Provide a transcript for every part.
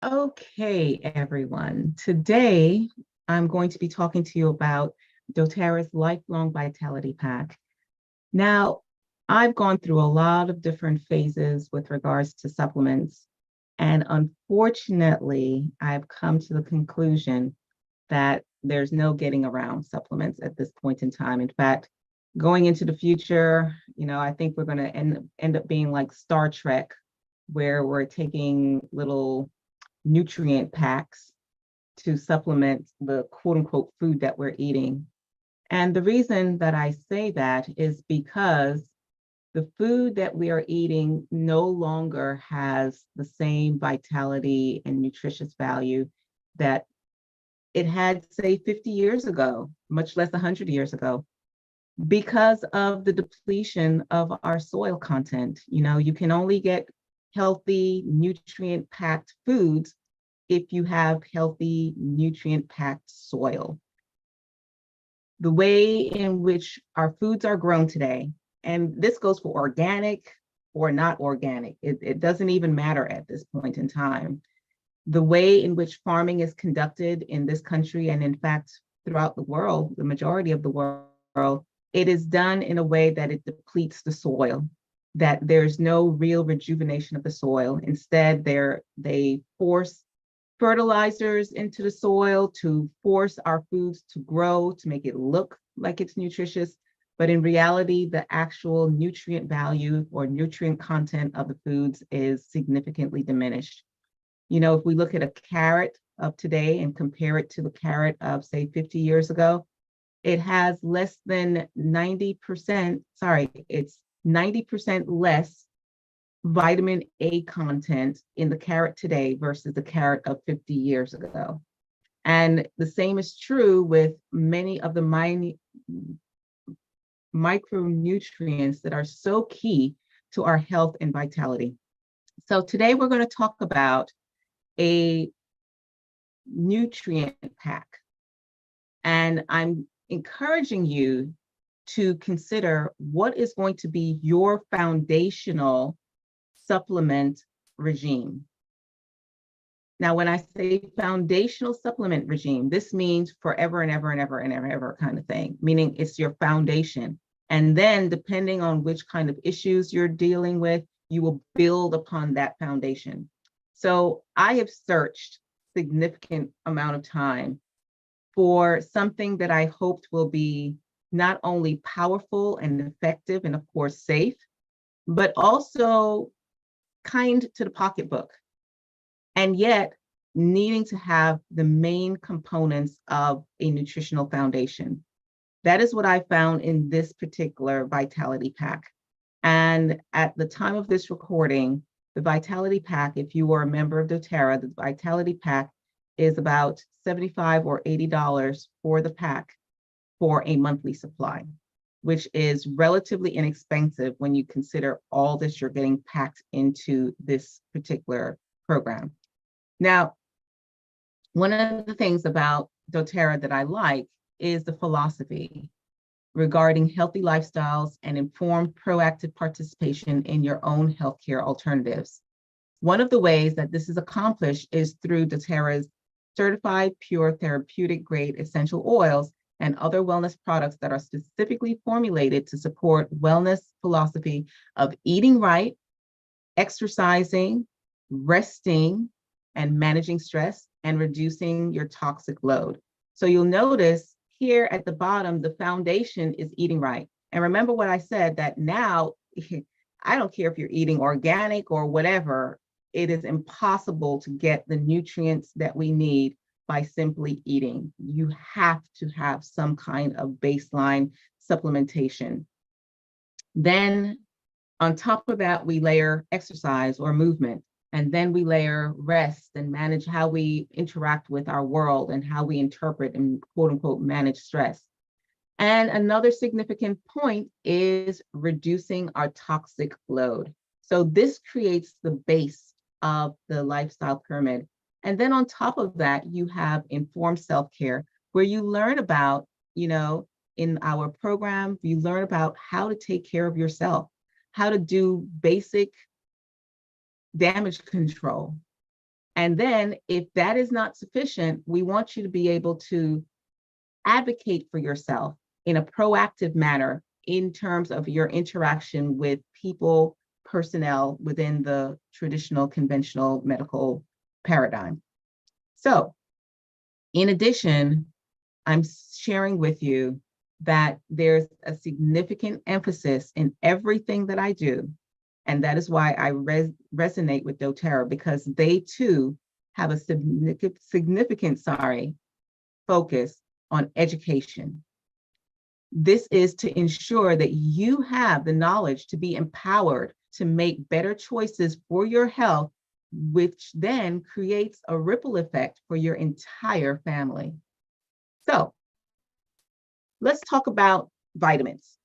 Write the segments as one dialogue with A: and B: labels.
A: Okay, everyone. Today, I'm going to be talking to you about doTERRA's Lifelong Vitality Pack. Now, I've gone through a lot of different phases with regards to supplements, and unfortunately, I've come to the conclusion that there's no getting around supplements at this point in time. In fact, going into the future, I think we're going to end up being like Star Trek, where we're taking little nutrient packs to supplement the quote unquote food that we're eating. And the reason that I say that is because the food that we are eating no longer has the same vitality and nutritious value that it had, say, 50 years ago, much less 100 years ago, because of the depletion of our soil content. You can only get healthy, nutrient packed foods if you have healthy, nutrient-packed soil. The way in which our foods are grown today, and this goes for organic or not organic, it doesn't even matter at this point in time. The way in which farming is conducted in this country, and in fact, throughout the world, the majority of the world, it is done in a way that it depletes the soil, that there's no real rejuvenation of the soil. Instead, they force fertilizers into the soil to force our foods to grow, to make it look like it's nutritious. But in reality, the actual nutrient value or nutrient content of the foods is significantly diminished. If we look at a carrot of today and compare it to the carrot of, say, 50 years ago, it has less than 90%, it's 90% less vitamin A content in the carrot today versus the carrot of 50 years ago. And the same is true with many of the micronutrients that are so key to our health and vitality. So today we're going to talk about a nutrient pack. And I'm encouraging you to consider what is going to be your foundational supplement regime. Now, when I say foundational supplement regime, this means forever and ever and ever and ever kind of thing, meaning it's your foundation. And then depending on which kind of issues you're dealing with, you will build upon that foundation. So I have searched significant amount of time for something that I hoped will be not only powerful and effective and of course safe, but also kind to the pocketbook, and yet needing to have the main components of a nutritional foundation. That is what I found in this particular Vitality Pack. And at the time of this recording, the Vitality Pack, if you are a member of doTERRA, the Vitality Pack is about $75 or $80 for the pack for a monthly supply, which is relatively inexpensive when you consider all that you're getting packed into this particular program. Now, one of the things about doTERRA that I like is the philosophy regarding healthy lifestyles and informed proactive participation in your own healthcare alternatives. One of the ways that this is accomplished is through doTERRA's certified pure therapeutic grade essential oils and other wellness products that are specifically formulated to support wellness philosophy of eating right, exercising, resting, and managing stress and reducing your toxic load. So you'll notice here at the bottom, the foundation is eating right. And remember what I said, that now, I don't care if you're eating organic or whatever, it is impossible to get the nutrients that we need by simply eating. You have to have some kind of baseline supplementation. Then on top of that, we layer exercise or movement, and then we layer rest and manage how we interact with our world and how we interpret and quote unquote manage stress. And another significant point is reducing our toxic load. So this creates the base of the lifestyle pyramid. And then on top of that, you have informed self-care, where you learn about, in our program, you learn about how to take care of yourself, how to do basic damage control, And then if that is not sufficient, we want you to be able to advocate for yourself in a proactive manner in terms of your interaction with people, personnel within the traditional conventional medical paradigm. So, in addition, I'm sharing with you that there's a significant emphasis in everything that I do. And that is why I resonate with doTERRA, because they too have a significant focus on education. This is to ensure that you have the knowledge to be empowered to make better choices for your health, which then creates a ripple effect for your entire family. So let's talk about vitamins.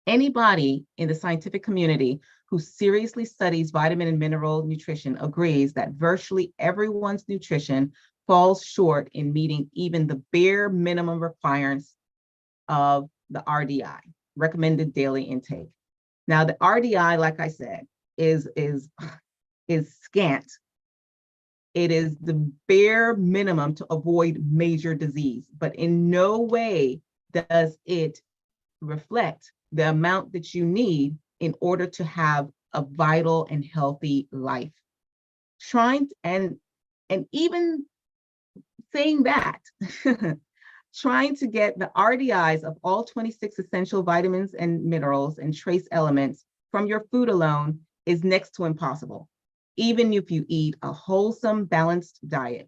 A: Anybody in the scientific community who seriously studies vitamin and mineral nutrition agrees that virtually everyone's nutrition falls short in meeting even the bare minimum requirements of the RDI, recommended daily intake. Now, the RDI, like I said, is scant. It is the bare minimum to avoid major disease, but in no way does it reflect the amount that you need in order to have a vital and healthy life. And even saying that, trying to get the RDIs of all 26 essential vitamins and minerals and trace elements from your food alone is next to impossible, even if you eat a wholesome, balanced diet.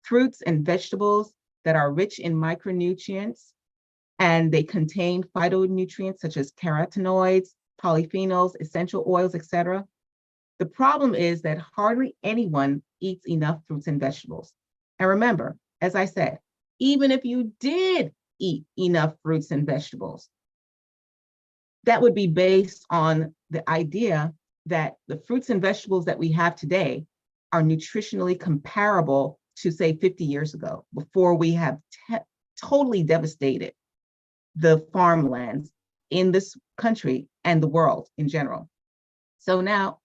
A: Fruits and vegetables that are rich in micronutrients, and they contain phytonutrients such as carotenoids, polyphenols, essential oils, etc. The problem is that hardly anyone eats enough fruits and vegetables. And remember, as I said, even if you did eat enough fruits and vegetables, that would be based on the idea that the fruits and vegetables that we have today are nutritionally comparable to, say, 50 years ago, before we have totally devastated the farmlands in this country and the world in general. So now,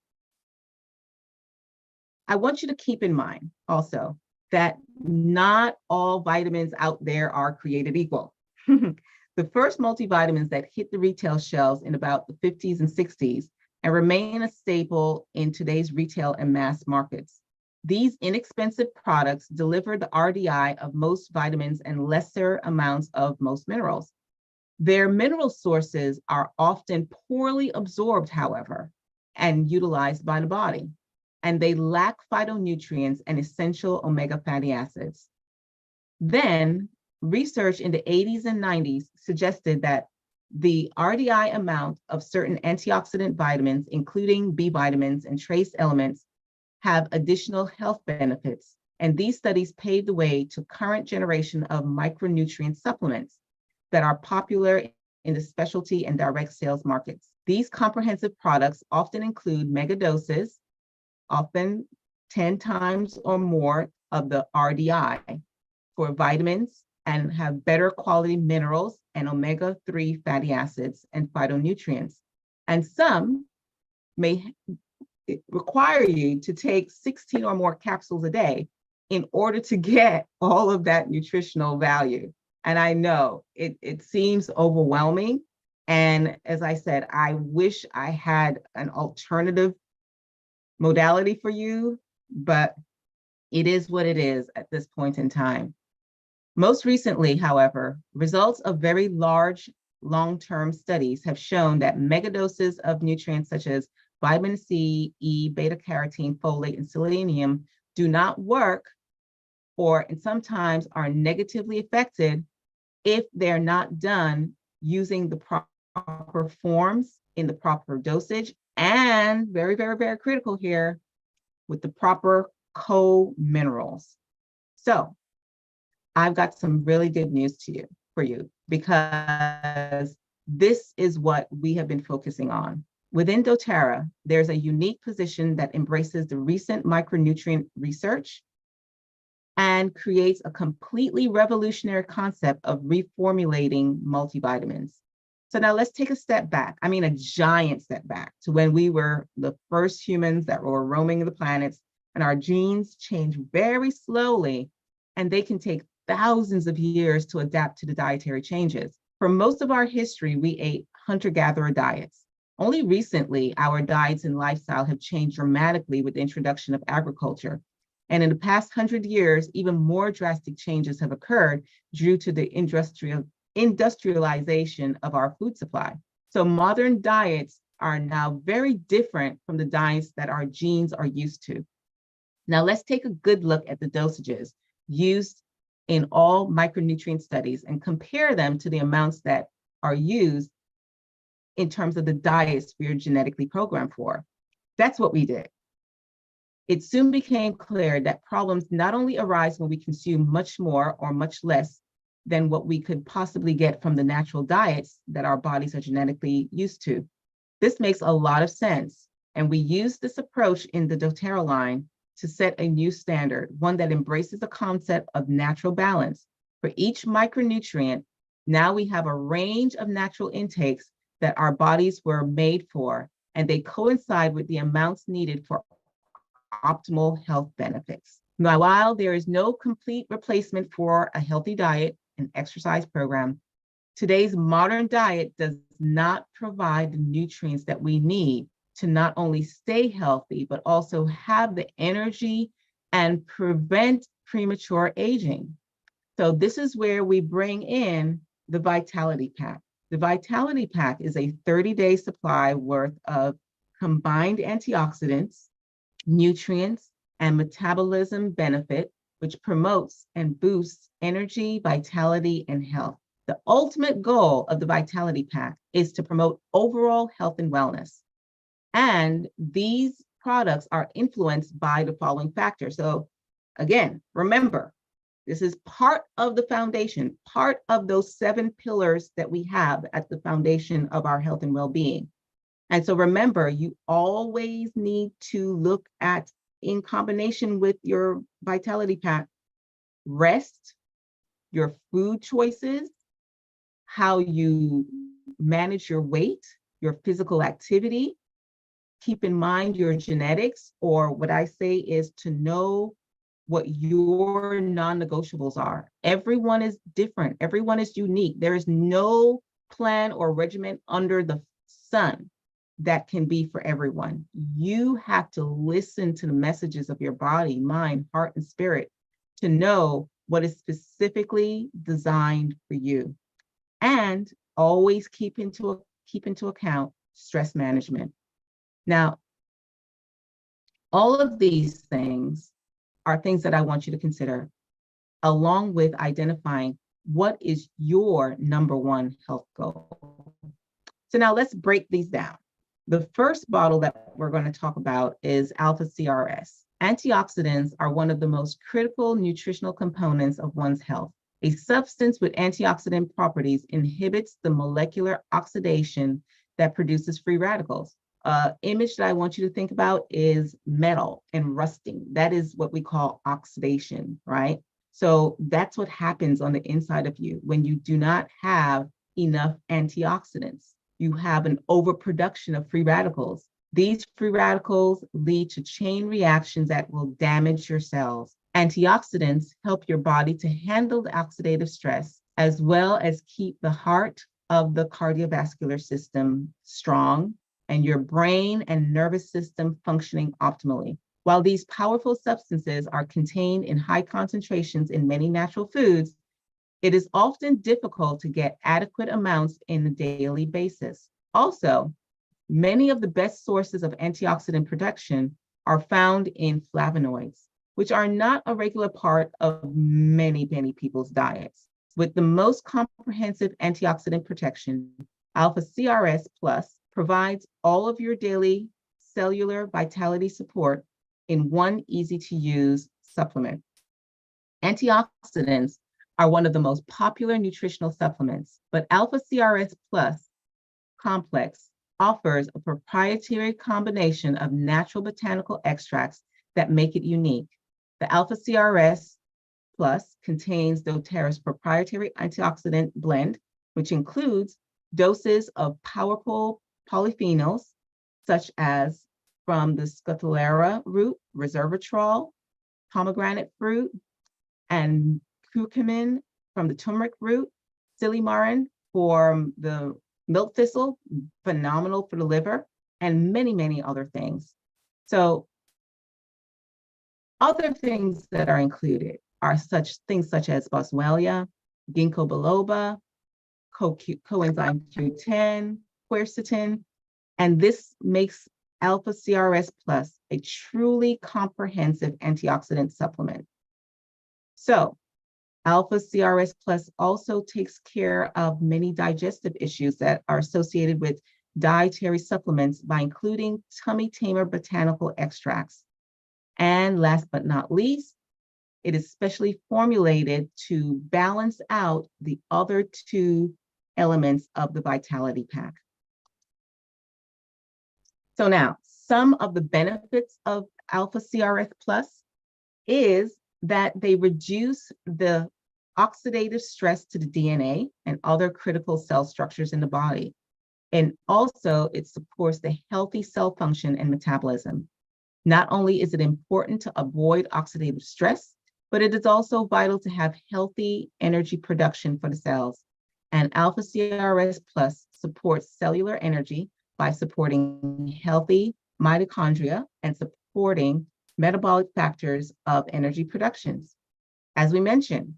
A: I want you to keep in mind also that not all vitamins out there are created equal. The first multivitamins that hit the retail shelves in about the 50s and 60s and remain a staple in today's retail and mass markets. These inexpensive products deliver the RDI of most vitamins and lesser amounts of most minerals. Their mineral sources are often poorly absorbed, however, and utilized by the body, and they lack phytonutrients and essential omega fatty acids. Then, research in the 80s and 90s suggested that the RDI amount of certain antioxidant vitamins, including B vitamins and trace elements, have additional health benefits, and these studies paved the way to current generation of micronutrient supplements that are popular in the specialty and direct sales markets. These comprehensive products often include mega doses, often 10 times or more of the RDI for vitamins, and have better quality minerals and omega-3 fatty acids and phytonutrients. And some may require you to take 16 or more capsules a day in order to get all of that nutritional value. And I know it seems overwhelming. And as I said, I wish I had an alternative modality for you, but it is what it is at this point in time. Most recently, however, results of very large long-term studies have shown that megadoses of nutrients such as vitamin C, E, beta-carotene, folate, and selenium do not work, or and sometimes are negatively affected if they're not done using the proper forms in the proper dosage, and very, very, very critical here, with the proper co-minerals. So I've got some really good news for you, because this is what we have been focusing on. Within doTERRA, there's a unique position that embraces the recent micronutrient research and creates a completely revolutionary concept of reformulating multivitamins. So now let's take a step back. I mean, a giant step back to when we were the first humans that were roaming the planets and our genes change very slowly, and they can take thousands of years to adapt to the dietary changes. For most of our history, we ate hunter-gatherer diets. Only recently, our diets and lifestyle have changed dramatically with the introduction of agriculture. And in the past 100 years, even more drastic changes have occurred due to the industrialization of our food supply. So modern diets are now very different from the diets that our genes are used to. Now let's take a good look at the dosages used in all micronutrient studies and compare them to the amounts that are used in terms of the diets we are genetically programmed for. That's what we did. It soon became clear that problems not only arise when we consume much more or much less than what we could possibly get from the natural diets that our bodies are genetically used to. This makes a lot of sense, and we use this approach in the doTERRA line to set a new standard, one that embraces the concept of natural balance. For each micronutrient, now we have a range of natural intakes that our bodies were made for, and they coincide with the amounts needed for optimal health benefits. Now, while there is no complete replacement for a healthy diet and exercise program, today's modern diet does not provide the nutrients that we need to not only stay healthy, but also have the energy and prevent premature aging. So this is where we bring in the Vitality Pack. The Vitality Pack is a 30-day supply worth of combined antioxidants, nutrients, and metabolism benefit, which promotes and boosts energy, vitality, and health. The ultimate goal of the Vitality Pack is to promote overall health and wellness. And these products are influenced by the following factors. So again, remember, this is part of the foundation, part of those 7 pillars that we have at the foundation of our health and well-being. And so remember, you always need to look at, in combination with your Vitality Pack, rest, your food choices, how you manage your weight, your physical activity. Keep in mind your genetics, or what I say is to know what your non-negotiables are. Everyone is different. Everyone is unique. There is no plan or regimen under the sun that can be for everyone. You have to listen to the messages of your body, mind, heart, and spirit to know what is specifically designed for you. And always keep into account stress management. Now, all of these things are things that I want you to consider, along with identifying what is your #1 health goal. So now let's break these down. The first bottle that we're going to talk about is Alpha CRS. Antioxidants are one of the most critical nutritional components of one's health. A substance with antioxidant properties inhibits the molecular oxidation that produces free radicals. Image that I want you to think about is metal and rusting. That is what we call oxidation, right? So that's what happens on the inside of you when you do not have enough antioxidants. You have an overproduction of free radicals. These free radicals lead to chain reactions that will damage your cells. Antioxidants help your body to handle the oxidative stress, as well as keep the heart of the cardiovascular system strong and your brain and nervous system functioning optimally. While these powerful substances are contained in high concentrations in many natural foods, it is often difficult to get adequate amounts on a daily basis. Also, many of the best sources of antioxidant production are found in flavonoids, which are not a regular part of many people's diets. With the most comprehensive antioxidant protection, Alpha CRS Plus provides all of your daily cellular vitality support in one easy-to-use supplement. Antioxidants are one of the most popular nutritional supplements, but Alpha CRS Plus complex offers a proprietary combination of natural botanical extracts that make it unique. The Alpha CRS Plus contains doTERRA's proprietary antioxidant blend, which includes doses of powerful polyphenols such as from the Scutellaria root, resveratrol, pomegranate fruit, and curcumin from the turmeric root, silymarin for the milk thistle, phenomenal for the liver, and many, many other things. So other things that are included are such things such as boswellia, ginkgo biloba, coenzyme Q10, quercetin, and this makes Alpha CRS Plus a truly comprehensive antioxidant supplement. So Alpha CRS Plus also takes care of many digestive issues that are associated with dietary supplements by including tummy tamer botanical extracts. And last but not least, it is specially formulated to balance out the other two elements of the Vitality Pack. So now, some of the benefits of Alpha CRS Plus is that they reduce the oxidative stress to the DNA and other critical cell structures in the body. And also, it supports the healthy cell function and metabolism. Not only is it important to avoid oxidative stress, but it is also vital to have healthy energy production for the cells. And Alpha CRS Plus supports cellular energy by supporting healthy mitochondria and supporting metabolic factors of energy productions. As we mentioned,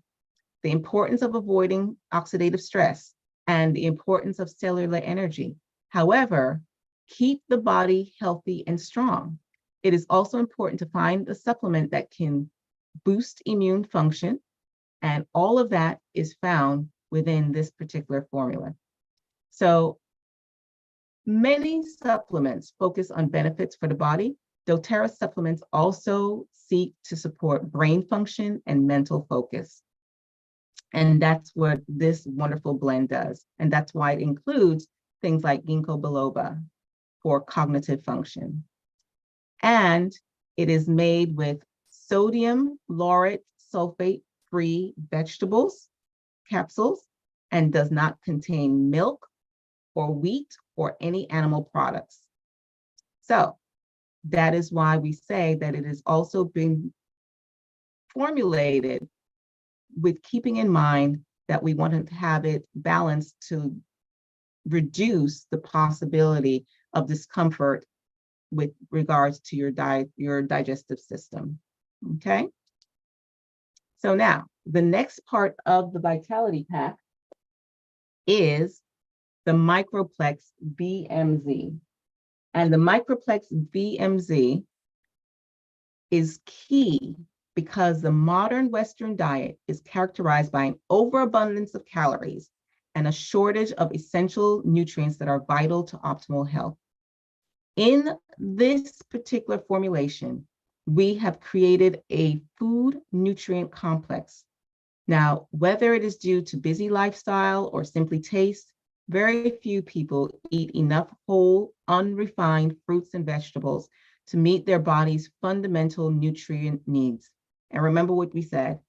A: the importance of avoiding oxidative stress and the importance of cellular energy. However, keep the body healthy and strong. It is also important to find a supplement that can boost immune function, and all of that is found within this particular formula. So many supplements focus on benefits for the body. doTERRA supplements also seek to support brain function and mental focus. And that's what this wonderful blend does. And that's why it includes things like ginkgo biloba for cognitive function. And it is made with sodium lauryl sulfate-free vegetables, capsules, and does not contain milk or wheat or any animal products. So that is why we say that it is also being formulated with keeping in mind that we want to have it balanced to reduce the possibility of discomfort with regards to your digestive system. Okay. So now the next part of the Vitality Pack is the Microplex BMZ. And the Microplex BMZ is key because the modern Western diet is characterized by an overabundance of calories and a shortage of essential nutrients that are vital to optimal health. In this particular formulation, we have created a food nutrient complex. Now, whether it is due to busy lifestyle or simply taste, very few people eat enough whole, unrefined fruits and vegetables to meet their body's fundamental nutrient needs. And remember what we said,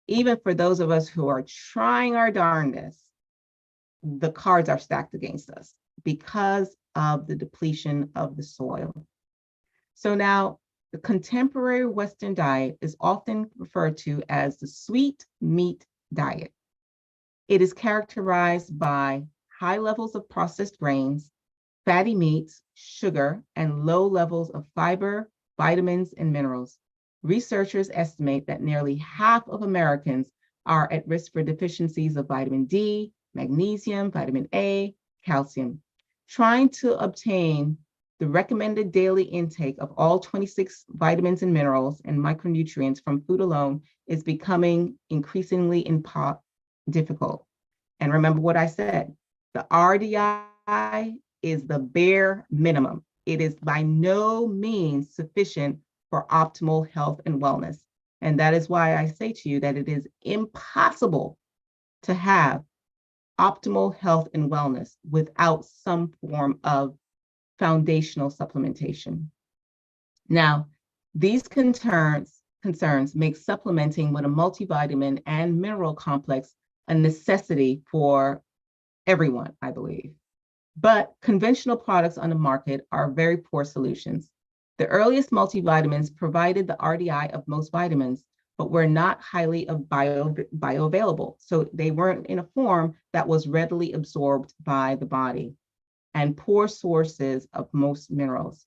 A: even for those of us who are trying our darndest, the cards are stacked against us because of the depletion of the soil. So now, the contemporary Western diet is often referred to as the sweet meat diet. It is characterized by high levels of processed grains, fatty meats, sugar, and low levels of fiber, vitamins, and minerals. Researchers estimate that nearly half of Americans are at risk for deficiencies of vitamin D, magnesium, vitamin A, calcium. Trying to obtain the recommended daily intake of all 26 vitamins and minerals and micronutrients from food alone is becoming increasingly difficult. And remember what I said, the RDI is the bare minimum. It is by no means sufficient for optimal health and wellness. And that is why I say to you that it is impossible to have optimal health and wellness without some form of foundational supplementation. Now, these concerns make supplementing with a multivitamin and mineral complex a necessity for everyone, I believe. But conventional products on the market are very poor solutions. The earliest multivitamins provided the RDI of most vitamins, but were not highly bioavailable. So they weren't in a form that was readily absorbed by the body, and poor sources of most minerals.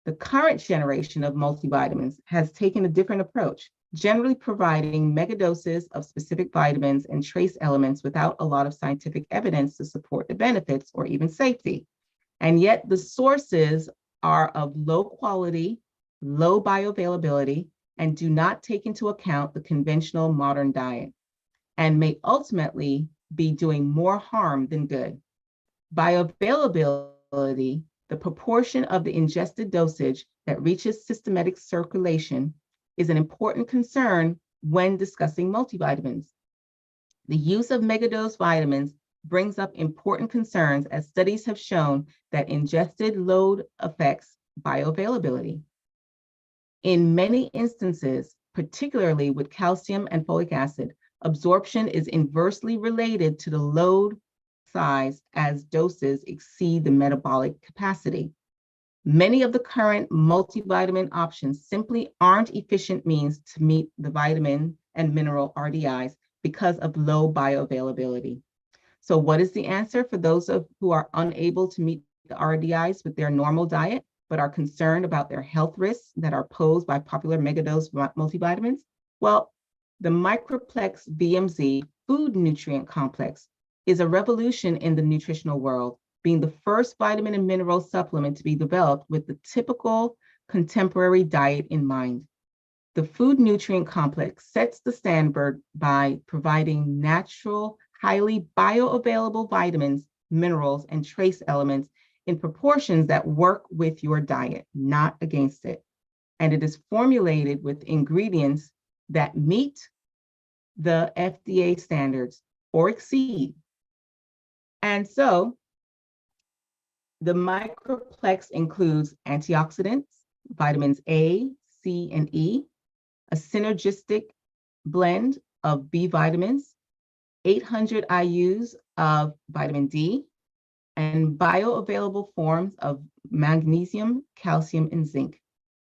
A: The current generation of multivitamins has taken a different approach, generally providing megadoses of specific vitamins and trace elements without a lot of scientific evidence to support the benefits or even safety. And yet the sources are of low quality, low bioavailability, and do not take into account the conventional modern diet, and may ultimately be doing more harm than good. Bioavailability, the proportion of the ingested dosage that reaches systemic circulation, is an important concern when discussing multivitamins. The use of megadose vitamins brings up important concerns, as studies have shown that ingested load affects bioavailability. In many instances, particularly with calcium and folic acid, absorption is inversely related to the load size as doses exceed the metabolic capacity. Many of the current multivitamin options simply aren't efficient means to meet the vitamin and mineral RDIs because of low bioavailability. So what is the answer for those who are unable to meet the RDIs with their normal diet, but are concerned about their health risks that are posed by popular megadose multivitamins? Well, the Microplex VMZ food nutrient complex is a revolution in the nutritional world, being the first vitamin and mineral supplement to be developed with the typical contemporary diet in mind. The food nutrient complex sets the standard by providing natural, highly bioavailable vitamins, minerals, and trace elements in proportions that work with your diet, not against it. And it is formulated with ingredients that meet the FDA standards or exceed. And so the Microplex includes antioxidants, vitamins A, C, and E, a synergistic blend of B vitamins, 800 IUs of vitamin D, and bioavailable forms of magnesium, calcium, and zinc.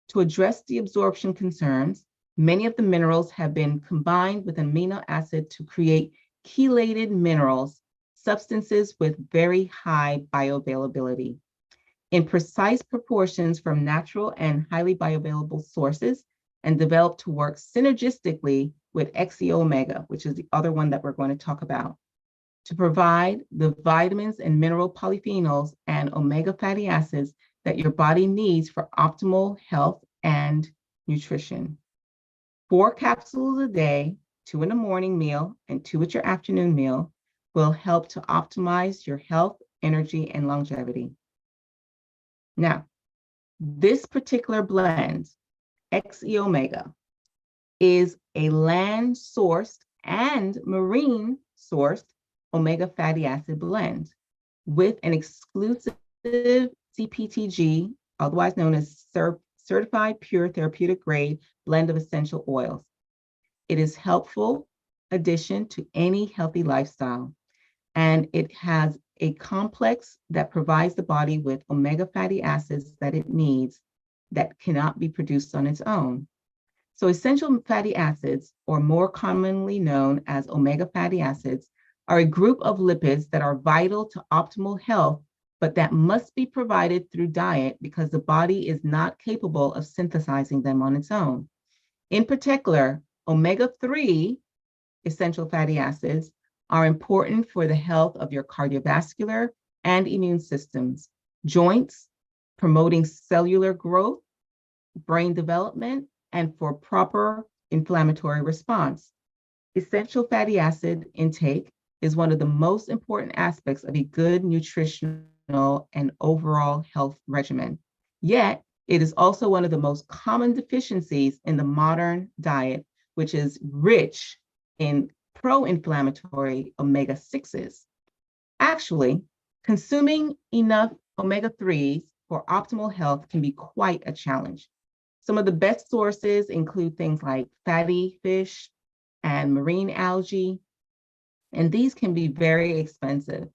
A: To address the absorption concerns, many of the minerals have been combined with amino acid to create chelated minerals, substances with very high bioavailability. In precise proportions from natural and highly bioavailable sources, and developed to work synergistically with XE Omega, which is the other one that we're going to talk about, to provide the vitamins and mineral polyphenols and omega fatty acids that your body needs for optimal health and nutrition. 4 capsules a day, 2 in the morning meal and 2 at your afternoon meal, will help to optimize your health, energy, and longevity. Now, this particular blend, XE Omega, is a land-sourced and marine-sourced omega fatty acid blend with an exclusive CPTG, otherwise known as Certified Pure Therapeutic Grade blend of essential oils. It is helpful addition to any healthy lifestyle, and it has a complex that provides the body with omega fatty acids that it needs that cannot be produced on its own. So essential fatty acids, or more commonly known as omega fatty acids, are a group of lipids that are vital to optimal health, but that must be provided through diet because the body is not capable of synthesizing them on its own. In particular, omega-3 essential fatty acids are important for the health of your cardiovascular and immune systems, joints, promoting cellular growth, brain development, and for proper inflammatory response. Essential fatty acid intake is one of the most important aspects of a good nutritional and overall health regimen. Yet, it is also one of the most common deficiencies in the modern diet, which is rich in pro-inflammatory omega-6s. Actually, consuming enough omega-3s for optimal health can be quite a challenge. Some of the best sources include things like fatty fish and marine algae, and these can be very expensive.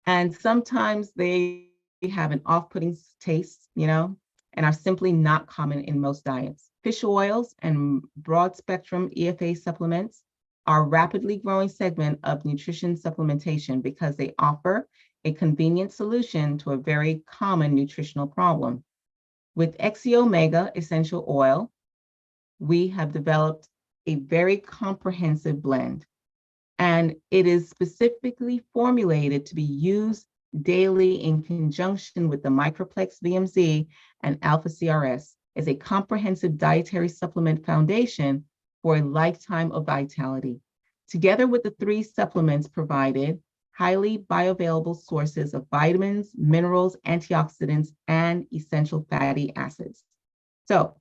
A: And sometimes they have an off-putting taste, you know, and are simply not common in most diets. Fish oils and broad spectrum EFA supplements are a rapidly growing segment of nutrition supplementation because they offer a convenient solution to a very common nutritional problem. With XE Omega Essential Oil, we have developed a very comprehensive blend, and it is specifically formulated to be used daily in conjunction with the Microplex VMZ and Alpha CRS as a comprehensive dietary supplement foundation for a lifetime of vitality. Together with the 3 supplements provided, highly bioavailable sources of vitamins, minerals, antioxidants, and essential fatty acids. So,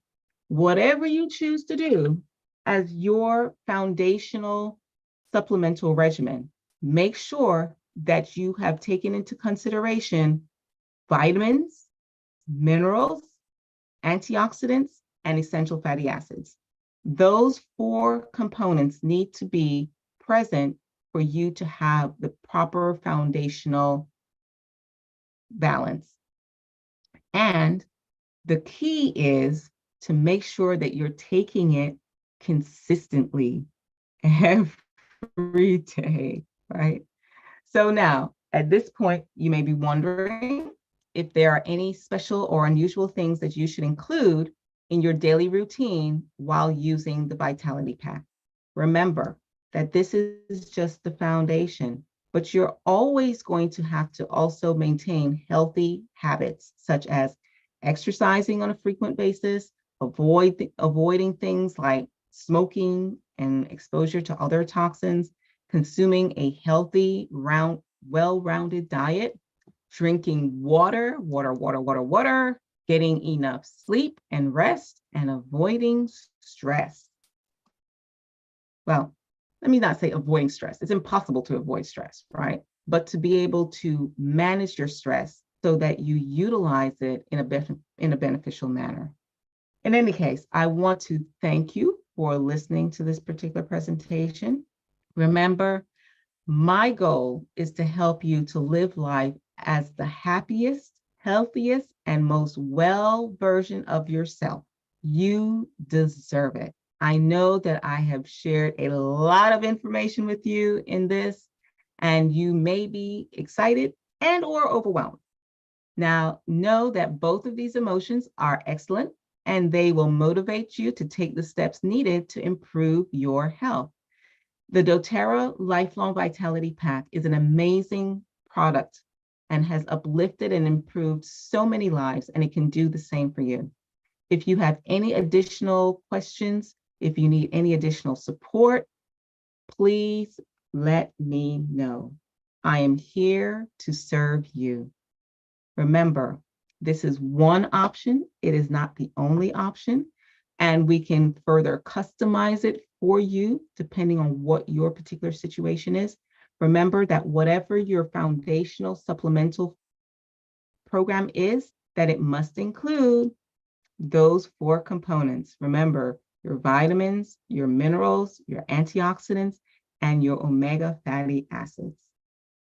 A: whatever you choose to do as your foundational supplemental regimen, make sure that you have taken into consideration vitamins, minerals, antioxidants, and essential fatty acids. Those 4 components need to be present for you to have the proper foundational balance. And the key is to make sure that you're taking it consistently every day, right? So now, at this point, you may be wondering if there are any special or unusual things that you should include in your daily routine while using the Vitality Pack. Remember that this is just the foundation, but you're always going to have to also maintain healthy habits, such as exercising on a frequent basis, avoiding things like smoking and exposure to other toxins, consuming a healthy, well-rounded diet, drinking water, getting enough sleep and rest, and avoiding stress. Well, let me not say avoiding stress. It's impossible to avoid stress, right? But to be able to manage your stress so that you utilize it in a beneficial manner. In any case, I want to thank you for listening to this particular presentation. Remember, my goal is to help you to live life as the happiest, healthiest, and most well version of yourself. You deserve it. I know that I have shared a lot of information with you in this, and you may be excited and or overwhelmed. Now, know that both of these emotions are excellent, and they will motivate you to take the steps needed to improve your health. The doTERRA Lifelong Vitality Pack is an amazing product and has uplifted and improved so many lives, and it can do the same for you. If you have any additional questions, if you need any additional support, please let me know. I am here to serve you. Remember, this is one option. It is not the only option, and we can further customize it for you depending on what your particular situation is. Remember that whatever your foundational supplemental program is, that it must include those 4 components. Remember, your vitamins, your minerals, your antioxidants, and your omega fatty acids.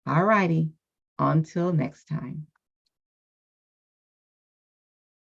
A: All righty, until next time.